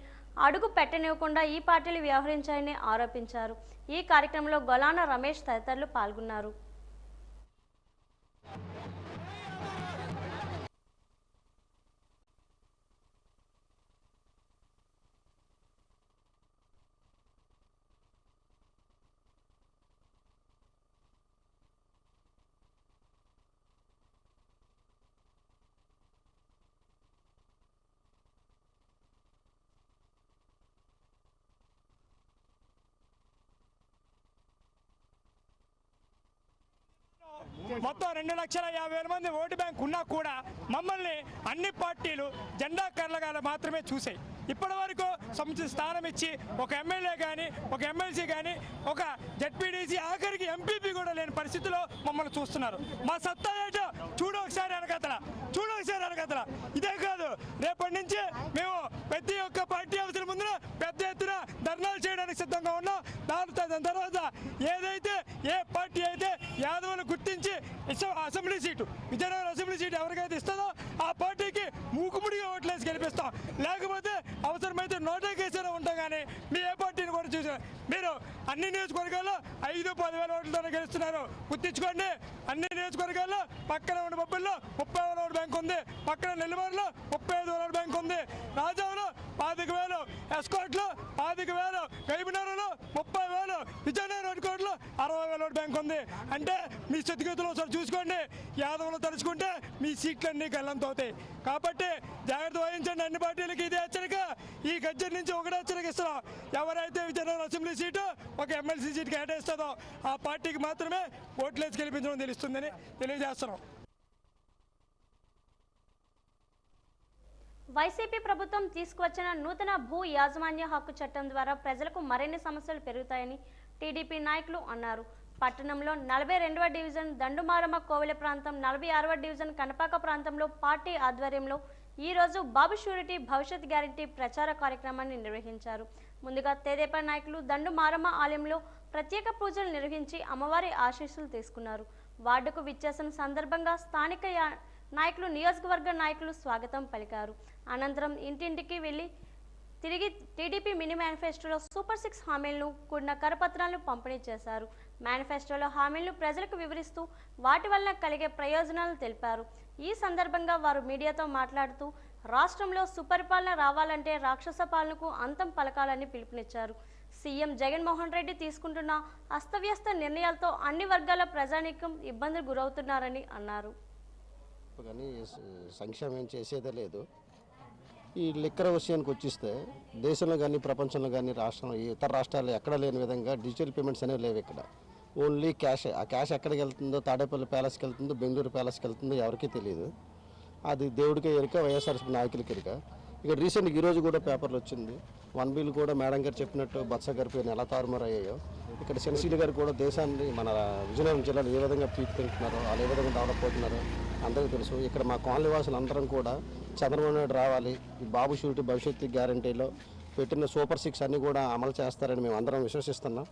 అడుగు పెట్టనివ్వకుండా ఈ పార్టీలు వ్యవహరించాయని ఆరోపించారు. ఈ కార్యక్రమంలో గొలాన రమేష్ తదితరులు పాల్గొన్నారు. మొత్తం 2,50,000 మంది ఓటు బ్యాంక్ ఉన్నా కూడా మమ్మల్ని అన్ని పార్టీలు జెండా కర్రలుగా మాత్రమే చూసాయి. ఇప్పటి వరకు సముచిత స్థానం ఇచ్చి ఒక ఎమ్మెల్యే కానీ, ఒక ఎమ్మెల్సీ కానీ, ఒక జడ్పీటీసీ, ఆఖరికి ఎంపీపీ కూడా లేని పరిస్థితిలో మమ్మల్ని చూస్తున్నారు. మా సత్తా ఏంటో ఒకసారి వెనకతల. ఇదే కాదు, రేపటి నుంచి మేము ప్రతి ఒక్క పార్టీ అవసరం ముందు పెద్ద ఎత్తున ధర్నాలు చేయడానికి సిద్ధంగా ఉన్నాం. దాని తర్వాత ఏదైతే ఏ పార్టీ అయితే యాదవులు గుర్తించి assembly seat, Vizianagaram assembly seat ఎవరికైతే ఇస్తుందో ఆ పార్టీకి మూకుముడిగా ఓట్లేసి గెలిపిస్తాం. లేకపోతే అవసరమైతే నోటే కేసులో ఉంటాం. కానీ మీ ఏ పార్టీని కూడా చూసారు. మీరు అన్ని నియోజకవర్గాల్లో 5-10,000 ఓట్లతోనే గెలుస్తున్నారు. గుర్తించుకోండి. అన్ని నియోజకవర్గాల్లో పక్కన ఉన్న బొబ్బల్లో 30,000 ఓటు బ్యాంక్ ఉంది, పక్కన నెల్లూరులో 35,000 ఓటు బ్యాంక్ ఉంది, రాజావులో 25,000, ఎస్కోట్లో 25,000, గైబినారులో 30,000, విజయనగరం కోట్లో 60,000 ఓటు బ్యాంక్ ఉంది. అంటే మీ స్థితిగతులు ఒకసారి చూసుకోండి. యాదవులు తలుచుకుంటే మీ సీట్లన్నీ గల్లంతవుతాయి. కాబట్టి జాగ్రత్త వహించండి. అన్ని పార్టీలకి ఇదే హెచ్చరిక. ఈ గజ్జల నుంచి ఒకటే హెచ్చరిక ఇస్తున్నాం. ఎవరైతే విజయనగరం అసెంబ్లీ సీటు ఒక ఎమ్మెల్సీ సీటు కేటాయిస్తుందో ఆ పార్టీకి మాత్రమే ఓట్లేసి గెలిపించడం తెలుస్తుందని తెలియజేస్తున్నాం. వైసీపీ ప్రభుత్వం తీసుకువచ్చిన నూతన భూ యాజమాన్య హక్కు చట్టం ద్వారా ప్రజలకు మరిన్ని సమస్యలు పెరుగుతాయని టీడీపీ నాయకులు అన్నారు. పట్టణంలో 42వ డివిజన్ దండుమారమ్మ కోవెల ప్రాంతం, 46వ డివిజన్ కనపాక ప్రాంతంలో పార్టీ ఆధ్వర్యంలో ఈరోజు బాబు షూరిటీ భవిష్యత్ గ్యారంటీ ప్రచార కార్యక్రమాన్ని నిర్వహించారు. ముందుగా తెదేపా నాయకులు దండుమారమ్మ ఆలయంలో ప్రత్యేక పూజలు నిర్వహించి అమ్మవారి ఆశీస్సులు తీసుకున్నారు. వార్డుకు విచ్చేసిన సందర్భంగా స్థానిక నాయకులు, నియోజకవర్గ నాయకులు స్వాగతం పలికారు. అనంతరం ఇంటింటికి వెళ్లి తిరిగి టీడీపీ మినీ మేనిఫెస్టోలో సూపర్ 6 హామీలను కూడిన కరపత్రాలను పంపిణీ చేశారు. మేనిఫెస్టోలో హామీలను ప్రజలకు వివరిస్తూ వాటి వల్ల కలిగే ప్రయోజనాలు తెలిపారు. ఈ సందర్భంగా వారు మీడియాతో మాట్లాడుతూ రాష్ట్రంలో సుపరిపాలన రావాలంటే రాక్షస పాలనకు అంతం పలకాలని పిలుపునిచ్చారు. సీఎం జగన్మోహన్ రెడ్డి తీసుకుంటున్న అస్తవ్యస్త నిర్ణయాలతో అన్ని వర్గాల ప్రజానీకం ఇబ్బందులు గురవుతున్నారని అన్నారు. కానీ సంక్షేమం చేసేదే లేదు. ఈ లిక్కర్ విషయానికి వచ్చిస్తే దేశంలో కానీ ప్రపంచంలో కానీ ఇతర రాష్ట్రాల్లో ఎక్కడ లేని విధంగా డిజిటల్ పేమెంట్స్ అనేవి లేవు ఇక్కడ. Only cash. ఆ క్యాష్ ఎక్కడికి వెళ్తుందో, తాడేపల్లి ప్యాలెస్కి వెళ్తుందో, బెంగళూరు ప్యాలెస్కి వెళ్తుందో ఎవరికీ తెలియదు. అది దేవుడికే ఎరుక, వైఎస్ఆర్సీపీ నాయకులకి ఎరుక. ఇక రీసెంట్గా ఈరోజు కూడా పేపర్లు వచ్చింది, 1 బిల్ కూడా మేడం గారు చెప్పినట్టు బత్స గారి పేరుని ఎలా తారుమారు అయ్యాయో, ఇక్కడ సెన్సీలు గారు కూడా దేశాన్ని మన విజయనగరం జిల్లాలో ఏ విధంగా తీర్చుకుంటున్నారో, వాళ్ళు ఏ విధంగా డెవలప్ అవుతున్నారో అందరికీ తెలుసు. ఇక్కడ మా కాలనీ వాసులు అందరం కూడా చంద్రబాబు నాయుడు రావాలి, ఈ బాబు షూరిటీ భవిష్యత్తు గ్యారంటీలో పెట్టిన సూపర్ 6 అన్నీ కూడా అమలు చేస్తారని మేము అందరం విశ్వసిస్తున్నాం.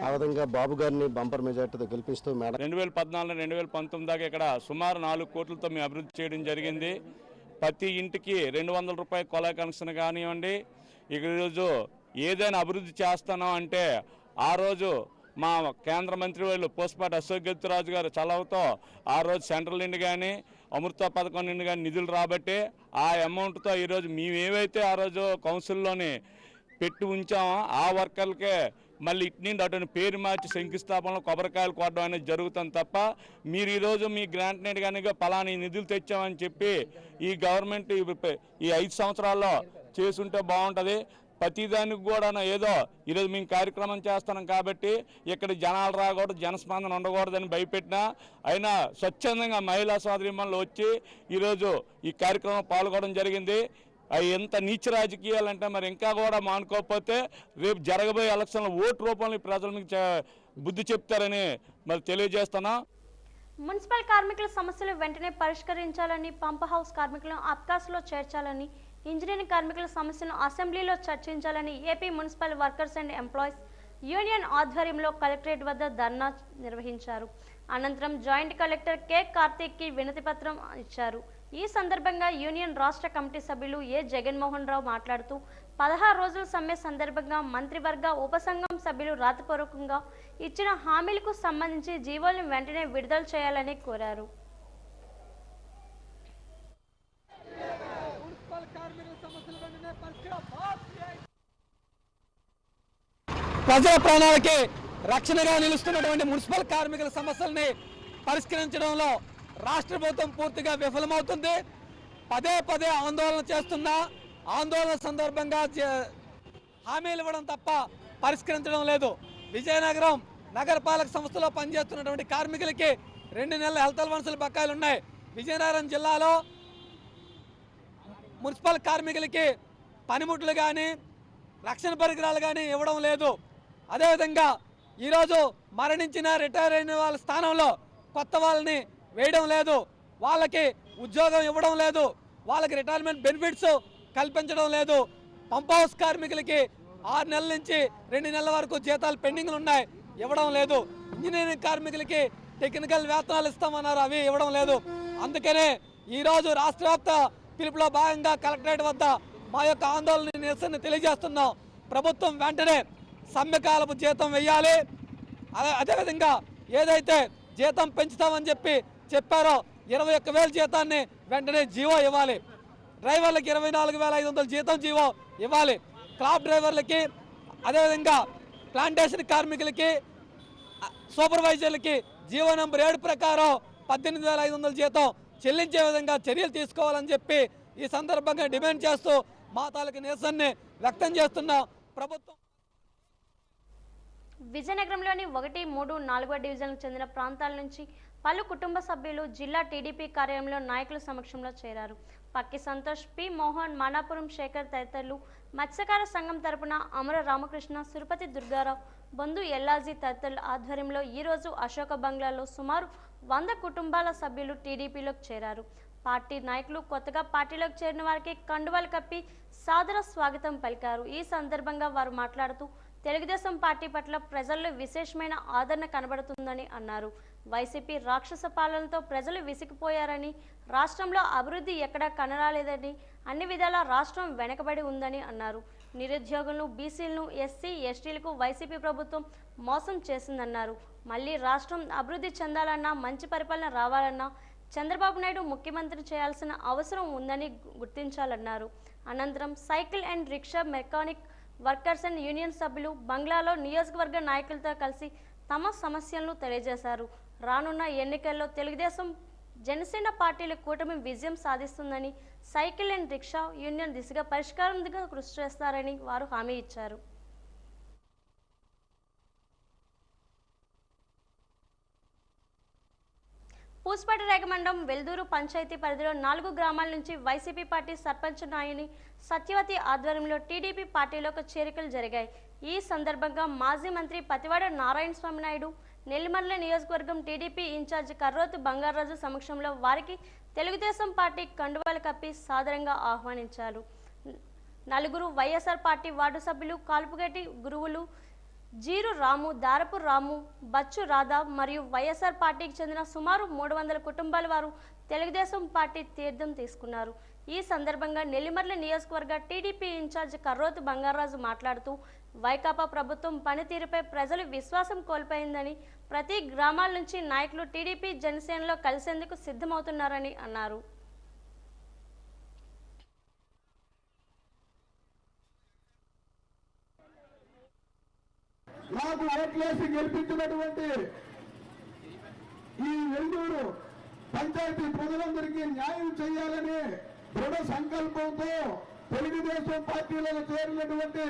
ఆ విధంగా బాబు గారిని బంపర్ మెజార్టీతో గెలిపిస్తూ మేడం 2014-2019 దాకా ఇక్కడ సుమారు 4 కోట్లతో మేము అభివృద్ధి చేయడం జరిగింది. ప్రతి ఇంటికి 200 రూపాయల కొలా కనెక్షన్ కానివ్వండి. ఈరోజు ఏదైనా అభివృద్ధి చేస్తానో అంటే ఆ రోజు మా కేంద్ర మంత్రి వాళ్ళు పోస్పాటి అశోక్ గెత్తురాజు గారు చలవతో ఆ రోజు సెంట్రల్ నుండి కానీ అమృత పథకం నుండి కానీ నిధులు రాబట్టి ఆ అమౌంట్తో ఈరోజు మేము ఏవైతే ఆ రోజు కౌన్సిల్లోని పెట్టి ఉంచామో ఆ వర్కర్లకే మళ్ళీ ఇటు నుండి అటు పేరు మార్చి శంకుస్థాపనలో కొబ్బరికాయలు కొట్టడం అనేది జరుగుతుంది తప్ప మీరు ఈరోజు మీ గ్రాంట్ నేట్ కానీ పలానా నిధులు తెచ్చామని చెప్పి ఈ గవర్నమెంట్ ఈ 5 సంవత్సరాల్లో చేసుంటే బాగుంటుంది. ప్రతిదానికి కూడా ఏదో ఈరోజు మేము కార్యక్రమం చేస్తున్నాం కాబట్టి ఇక్కడ జనాలు రాకూడదు, జనస్పందన ఉండకూడదని భయపెట్టినా అయినా స్వచ్ఛందంగా మహిళా సోదరీమణులు వచ్చి ఈరోజు ఈ కార్యక్రమం పాల్గొనడం జరిగింది. అవి ఎంత నీచ రాజకీయాలు అంటే మరి ఇంకా కూడా మానుకోకపోతే రేపు జరగబోయే ఎలక్షన్లో ఓటు రూపంలో ప్రజలు మీకు బుద్ధి చెప్తారని మరి తెలియజేస్తున్నా. మున్సిపల్ కార్మికుల సమస్యలు వెంటనే పరిష్కరించాలని, పంప్ హౌస్ కార్మికులను అబ్కాస్లో చేర్చాలని, ఇంజనీరింగ్ కార్మికుల సమస్యలను అసెంబ్లీలో చర్చించాలని AP municipal workers and employees union ఆధ్వర్యంలో కలెక్టరేట్ వద్ద ధర్నా నిర్వహించారు. అనంతరం జాయింట్ కలెక్టర్ కె కార్తీక్కి వినతి పత్రం ఇచ్చారు. ఈ సందర్భంగా యూనియన్ రాష్ట్ర కమిటీ సభ్యులు ఏ జగన్మోహన్ రావు మాట్లాడుతూ 16 రోజుల సమ్మె సందర్భంగా మంత్రివర్గ ఉపసంఘం సభ్యులు రాతపూర్వకంగా ఇచ్చిన హామీలకు సంబంధించి జీవోలను వెంటనే విడుదల చేయాలని కోరారు. ప్రజల ప్రాణాలకి రక్షణగా నిలుస్తున్నటువంటి మున్సిపల్ కార్మికుల సమస్యల్ని పరిష్కరించడంలో రాష్ట్ర ప్రభుత్వం పూర్తిగా విఫలమవుతుంది. పదే పదే ఆందోళన చేస్తున్నా ఆందోళన సందర్భంగా హామీలు ఇవ్వడం తప్ప పరిష్కరించడం లేదు. విజయనగరం నగరపాలక సంస్థలో పనిచేస్తున్నటువంటి కార్మికులకి 2 నెలల హెల్త్ అలవెన్సుల బకాయిలు ఉన్నాయి. విజయనగరం జిల్లాలో మున్సిపల్ కార్మికులకి పనిముట్లు కానీ రక్షణ పరికరాలు కానీ ఇవ్వడం లేదు. అదేవిధంగా ఈరోజు మరణించిన రిటైర్ అయిన వాళ్ళ స్థానంలో కొత్త వాళ్ళని వేయడం లేదు, వాళ్ళకి ఉద్యోగం ఇవ్వడం లేదు, వాళ్ళకి రిటైర్మెంట్ బెనిఫిట్స్ కల్పించడం లేదు. పంప్ హౌస్ కార్మికులకి 6 నెలల నుంచి 2 నెలల వరకు జీతాలు పెండింగ్లు ఉన్నాయి, ఇవ్వడం లేదు. ఇంజనీరింగ్ కార్మికులకి టెక్నికల్ వేతనాలు ఇస్తామన్నారు, అవి ఇవ్వడం లేదు. అందుకనే ఈరోజు రాష్ట్ర వ్యాప్త పిలుపులో భాగంగా కలెక్టరేట్ వద్ద మా యొక్క ఆందోళన నిరసన తెలియజేస్తున్నాం. ప్రభుత్వం వెంటనే సమ్మెకాలపు జీతం వెయ్యాలి. అదేవిధంగా ఏదైతే జీతం పెంచుతామని చెప్పారో 21,000 జీతాన్ని వెంటనే జీవో ఇవ్వాలి. డ్రైవర్లకి 24,500 జీతం జీవో ఇవ్వాలి. క్రాప్ డ్రైవర్లకి, అదేవిధంగా ప్లాంటేషన్ కార్మికులకి, సూపర్వైజర్లకి జీవో నెంబర్ 7 ప్రకారం 18,500 జీతం చెల్లించే విధంగా చర్యలు తీసుకోవాలని చెప్పి ఈ సందర్భంగా డిమాండ్ చేస్తూ మా తాలూకు నిరసనని వ్యక్తం చేస్తున్నాం. ప్రభుత్వం విజయనగరంలోని 1, 3, 4వ డివిజన్లకు చెందిన ప్రాంతాల నుంచి పలు కుటుంబ సభ్యులు జిల్లా టీడీపీ కార్యాలయంలో నాయకుల సమక్షంలో చేరారు. పక్కి సంతోష్, పి మోహన్, మానాపురం శేఖర్ తదితరులు, మత్స్యకార సంఘం తరపున అమర రామకృష్ణ, సురపతి దుర్గారావు, బొందు ఎల్లాజీ తదితరుల ఆధ్వర్యంలో ఈరోజు అశోక బంగ్లాలో సుమారు 100 కుటుంబాల సభ్యులు టీడీపీలోకి చేరారు. పార్టీ నాయకులు కొత్తగా పార్టీలోకి చేరిన వారికి కండువాలు కప్పి సాదర స్వాగతం పలికారు. ఈ సందర్భంగా వారు మాట్లాడుతూ తెలుగుదేశం పార్టీ పట్ల ప్రజల్లో విశేషమైన ఆదరణ కనబడుతుందని అన్నారు. వైసీపీ రాక్షస పాలనతో ప్రజలు విసిగిపోయారని, రాష్ట్రంలో అభివృద్ధి ఎక్కడా కనరాలేదని, అన్ని విధాలా రాష్ట్రం వెనకబడి ఉందని అన్నారు. నిరుద్యోగులను, బీసీలను, ఎస్సీ, ఎస్టీలకు వైసీపీ ప్రభుత్వం మోసం చేసిందన్నారు. మళ్ళీ రాష్ట్రం అభివృద్ధి చెందాలన్నా, మంచి పరిపాలన రావాలన్నా చంద్రబాబు నాయుడు ముఖ్యమంత్రి చేయాల్సిన అవసరం ఉందని గుర్తించాలన్నారు. అనంతరం cycle and rickshaw mechanic workers and union సభ్యులు బంగ్లాలో నియోజకవర్గ నాయకులతో కలిసి తమ సమస్యలను తెలియజేశారు. రానున్న ఎన్నికల్లో తెలుగుదేశం, జనసేన పార్టీల కూటమి విజయం సాధిస్తుందని, సైకిల్ అండ్ రిక్షా యూనియన్ దిశగా పరిష్కారం దిశగా కృషి చేస్తారని వారు హామీ ఇచ్చారు. పూసపాటి రేగమండలం వెల్దూరు పంచాయతీ పరిధిలో 4 గ్రామాల నుంచి వైసీపీ పార్టీ సర్పంచ్ నాయని సత్యవతి ఆధ్వర్యంలో టీడీపీ పార్టీలోకి చేరికలు జరిగాయి. ఈ సందర్భంగా మాజీ మంత్రి పతివాడ నారాయణ స్వామి నాయుడు, నెల్లిమర్ల నియోజకవర్గం టీడీపీ ఇన్ఛార్జ్ కర్రోతు బంగారాజు సమక్షంలో వారికి తెలుగుదేశం పార్టీ కండువాలు కప్పి సాదరంగా ఆహ్వానించారు. 4 వైఎస్ఆర్ పార్టీ వార్డు సభ్యులు కాల్పుగట్టి గురువులు జీరు రాము, దారపు రాము, బచ్చు రాధా మరియు వైఎస్ఆర్ పార్టీకి చెందిన సుమారు 300 కుటుంబాల వారు తెలుగుదేశం పార్టీ తీర్థం తీసుకున్నారు. ఈ సందర్భంగా నెల్లిమర్ల నియోజకవర్గ టీడీపీ ఇన్ఛార్జ్ కర్రోతు బంగారాజు మాట్లాడుతూ వైకాపా ప్రభుత్వం పనితీరుపై ప్రజలు విశ్వాసం కోల్పోయిందని, ప్రతి గ్రామాల నుంచి నాయకులు టీడీపీ జనసేనలో కలిసేందుకు సిద్ధమవుతున్నారని అన్నారు. నాకు ఓట్లేసి గెలిపించినటువంటి ఈ వెల్దూరు పంచాయతీ ప్రజలందరికీ న్యాయం చేయాలని దృఢ సంకల్పంతో తెలుగుదేశం పార్టీలో చేరినటువంటి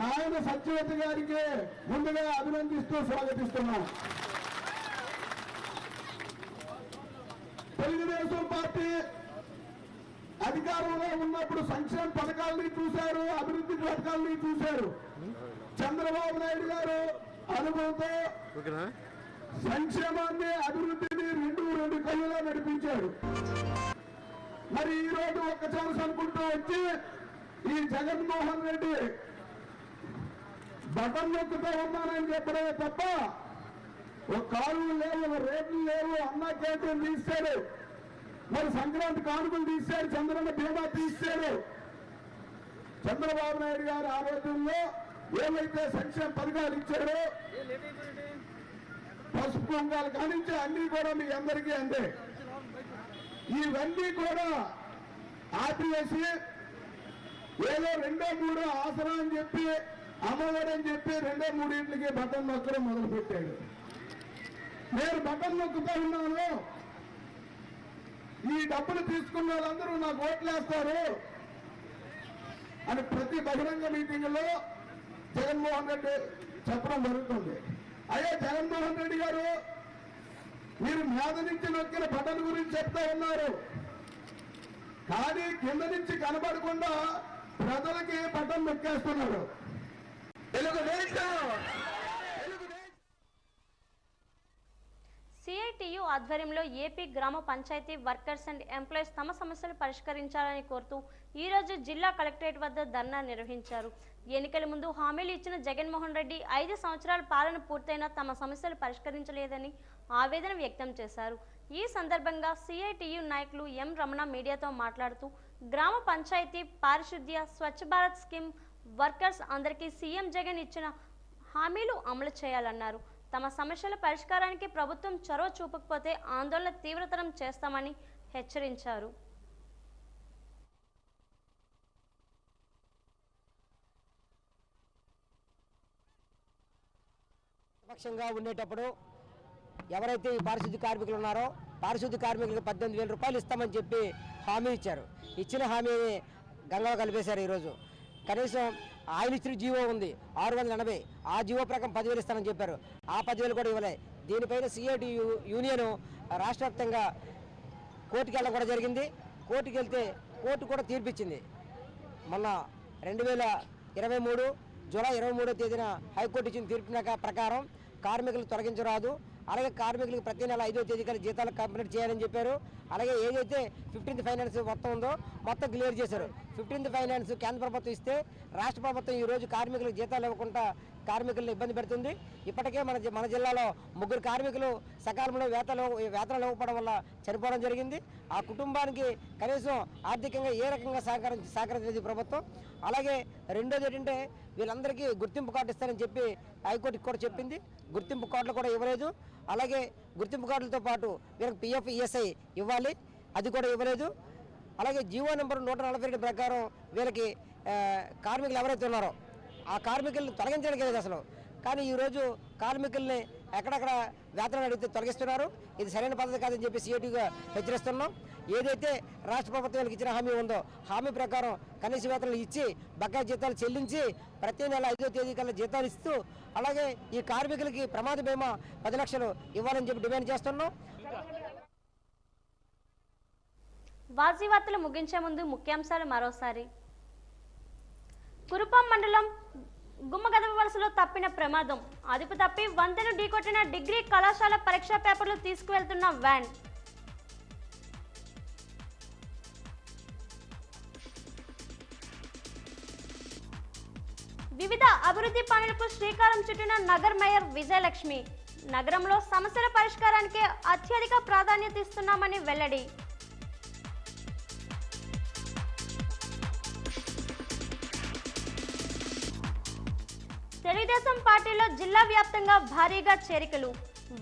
నాయన సత్యవతి గారికి ముందుగా అభినందిస్తూ స్వాగతిస్తున్నాం. తెలుగుదేశం పార్టీ అధికారంలో ఉన్నప్పుడు సంక్షేమ పథకాలని చూశారు, అభివృద్ధి పథకాలని చూశారు. చంద్రబాబు నాయుడు గారు అనుభవంతో సంక్షేమాన్ని అభివృద్ధిని రెండు కళ్ళులా నడిపించాడు. మరి ఈ రోజు ఒక్క ఛాన్స్ అనుకుంటూ వచ్చి ఈ జగన్మోహన్ రెడ్డి బటన్ నొక్కుతూ ఉన్నానని చెప్పడమే తప్ప ఒక కాలువలు లేవు, రోడ్లు లేవు, అన్నా క్యాంటీన్ తీశాడు, మరి సంక్రాంతి కానుకలు తీశాడు, చంద్రన్న బీమా తీశాడు. చంద్రబాబు నాయుడు గారు ఆ రోజుల్లో ఏవైతే సంక్షేమ పథకాలు ఇచ్చాడో పసుపు కుంకాలు కానించి అన్ని కూడా మీ అందరికీ అందే. ఇవన్నీ కూడా ఆపివేసి ఏదో 2, 3 ఆసరా అని చెప్పి అమ్మఒడి అని చెప్పి 2, 3 ఇంట్లకి బటన్ నొక్కడం మొదలు పెట్టాడు. నేను బటన్ నొక్కుతా ఉన్నాను, ఈ డబ్బులు తీసుకున్న వాళ్ళందరూ నాకు ఓట్లేస్తారు అని ప్రతి బహిరంగ మీటింగ్ లో జగన్మోహన్ రెడ్డి చెప్పడం జరుగుతుంది. అయ్యా జగన్మోహన్ రెడ్డి గారు, మీరు మీద నుంచి నొక్కిన బటన్ గురించి చెప్తా ఉన్నారు, కానీ కింద నుంచి కనబడకుండా ప్రజలకి బటన్ నొక్కేస్తున్నారు. సిఐటియు ఆధ్వర్యంలో ఏపీ గ్రామ పంచాయతీ వర్కర్స్ అండ్ ఎంప్లాయీస్ తమ సమస్యలు పరిష్కరించాలని కోరుతూ ఈ రోజు జిల్లా కలెక్టరేట్ వద్ద ధర్నా నిర్వహించారు. ఎన్నికల ముందు హామీలు ఇచ్చిన జగన్మోహన్ రెడ్డి 5 సంవత్సరాల పాలన పూర్తయినా తమ సమస్యలు పరిష్కరించలేదని ఆవేదన వ్యక్తం చేశారు. ఈ సందర్భంగా సిఐటియు నాయకులు ఎం రమణ మీడియాతో మాట్లాడుతూ గ్రామ పంచాయతీ పారిశుద్ధ్య స్వచ్ఛ భారత్ స్కీమ్ వర్కర్స్ అందరికీ సీఎం జగన్ ఇచ్చిన హామీలు అమలు చేయాలన్నారు. తమ సమస్యల పరిష్కారానికి ప్రభుత్వం చొరవ చూపకపోతే ఆందోళన తీవ్రతరం చేస్తామని హెచ్చరించారు. పక్షంగా ఉండేటప్పుడు ఎవరైతే ఈ పారిశుద్ధ్య కార్మికులు ఉన్నారో పారిశుద్ధ్య కార్మికులకు 18,000 రూపాయలు ఇస్తామని చెప్పి హామీ ఇచ్చారు. ఇచ్చిన హామీని గంగలో కలిపేశారు. ఈరోజు కనీసం ఆయన ఇచ్చిన జీవో ఉంది 680, ఆ జీవో ప్రకారం 10,000 ఇస్తామని చెప్పారు. ఆ 10,000 కూడా ఇవ్వలే. దీనిపైన సిఐటి యూనియన్ రాష్ట్ర వ్యాప్తంగా కోర్టుకు వెళ్ళడం కూడా జరిగింది. కోర్టుకు వెళ్తే కోర్టు కూడా తీర్పిచ్చింది. మొన్న 2023 జూలై 23వ తేదీన హైకోర్టు ఇచ్చిన తీర్పు ప్రకారం కార్మికులు తొలగించరాదు, అలాగే కార్మికులకు ప్రతి నెల 5వ తేదీ కల్లా జీతాలు కంప్లీట్ చేయాలని చెప్పారు. అలాగే ఏదైతే 15th ఫైనాన్స్ మొత్తం ఉందో మొత్తం క్లియర్ చేశారు. 15th ఫైనాన్స్ కేంద్ర ప్రభుత్వం ఇస్తే రాష్ట్ర ప్రభుత్వం ఈరోజు కార్మికులకు జీతాలు ఇవ్వకుండా కార్మికులను ఇబ్బంది పెడుతుంది. ఇప్పటికే మన జిల్లాలో 3 కార్మికులు సకాలంలో వేతనాలు ఇవ్వకపోవడం వల్ల చనిపోవడం జరిగింది. ఆ కుటుంబానికి కనీసం ఆర్థికంగా ఏ రకంగా సహకరించలేదు ప్రభుత్వం. అలాగే రెండోది ఏంటంటే వీళ్ళందరికీ గుర్తింపు కార్డు ఇస్తారని చెప్పి హైకోర్టుకి కూడా చెప్పింది. గుర్తింపు కార్డులు కూడా ఇవ్వలేదు. అలాగే గుర్తింపు కార్డులతో పాటు వీళ్ళకి పిఎఫ్ ఈఎస్ఐ ఇవ్వాలి, అది కూడా ఇవ్వలేదు. అలాగే జీవో నెంబర్ 142 ప్రకారం వీళ్ళకి కార్మికులు ఎవరైతే ఉన్నారో ఆ కార్మికులను తొలగించడానికి లేదు అసలు. కానీ ఈరోజు కార్మికుల్ని ఎక్కడెక్కడ వేతనాలు అడిగితే తొలగిస్తున్నారు. ఇది సరైన పద్ధతి కాదని చెప్పి సిఐటిగా హెచ్చరిస్తున్నాం. ఏదైతే రాష్ట్ర ప్రభుత్వానికి ఇచ్చిన హామీ ఉందో హామీ ప్రకారం కనీస వేతనాలు ఇచ్చి బకాయి జీతాలు చెల్లించి ప్రతి నెల 5వ తేదీ కల్లా జీతాలు ఇస్తూ అలాగే ఈ కార్మికులకి ప్రమాద బీమా 10 లక్షలు ఇవ్వాలని చెప్పి డిమాండ్ చేస్తున్నాం. వాజీ వార్తలు ముగించే ముందు ముఖ్యాంశాలు మరోసారి. కురుపాం మండలం గుమ్మగదవ వలసలో తప్పిన ప్రమాదం. అదుపు తప్పి వంతెను ఢీకొట్టిన డిగ్రీ కళాశాల పరీక్షా పేపర్లు తీసుకువెళ్తున్న వ్యాన్. వివిధ అభివృద్ధి పనులకు శ్రీకారం చుట్టిన నగర్ మేయర్ విజయలక్ష్మి. నగరంలో సమస్యల పరిష్కారానికి అత్యధిక ప్రాధాన్యత ఇస్తున్నామని వెల్లడి. తెలుగుదేశం పార్టీలో జిల్లా వ్యాప్తంగా భారీగా చేరికలు.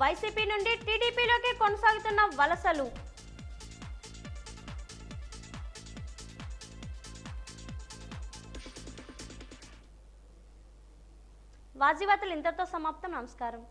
వైసీపీ నుండి టీడీపీలోకి కొనసాగుతున్న వలసలు. వాజీ వార్తలు ఇంతతో సమాప్తం. నమస్కారం.